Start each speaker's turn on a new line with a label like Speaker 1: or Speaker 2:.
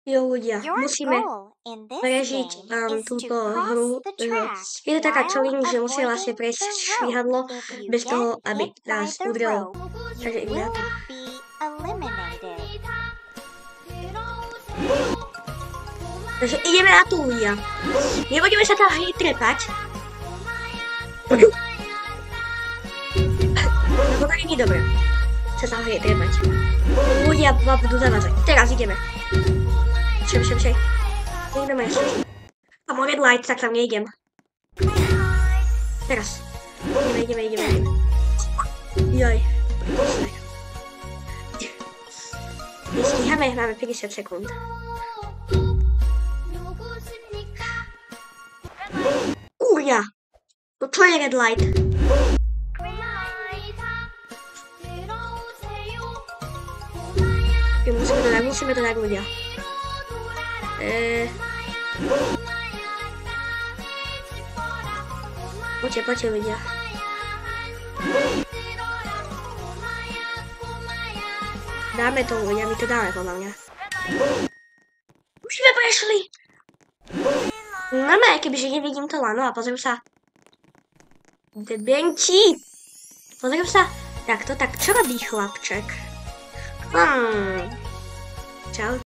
Speaker 1: Jo ľudia,
Speaker 2: Your
Speaker 1: musíme
Speaker 2: goal in this
Speaker 1: prežiť
Speaker 2: game is
Speaker 1: túto
Speaker 2: to
Speaker 1: hru.
Speaker 2: cross the track
Speaker 1: Je to taká
Speaker 2: while
Speaker 1: challenge, že musíme vlastne
Speaker 2: avoiding
Speaker 1: prejsť
Speaker 2: the rope.
Speaker 1: švihadlo
Speaker 2: If you
Speaker 1: bez
Speaker 2: get
Speaker 1: toho, aby
Speaker 2: hit by
Speaker 1: nás
Speaker 2: the
Speaker 1: udrelo.
Speaker 2: rope,
Speaker 1: Takže
Speaker 2: you
Speaker 1: ideme na
Speaker 2: will
Speaker 1: to.
Speaker 2: be eliminated.
Speaker 1: Takže ideme na to, ľudia. Nebudeme sa tam hneď trepať. Lebo to nie je dobré. Sa tam hneď trepať. Ľudia vám budú zavázať. Teraz ideme. Všem. Ideme ešte. A more red light, tak tam nejdem. Teraz. Ideme. Joj. Nestíhame, máme 50 sekúnd. Kúria! No čo je red light? Musíme to dať ľudia. Poďte ľudia. Dáme to ľudia, my to dáme podľa mňa. Už sme prešli. Máme, kebyže nevidím to lano a pozriem sa. Debenčí. Pozriem sa. Takto, tak čo robí chlapček? Čau.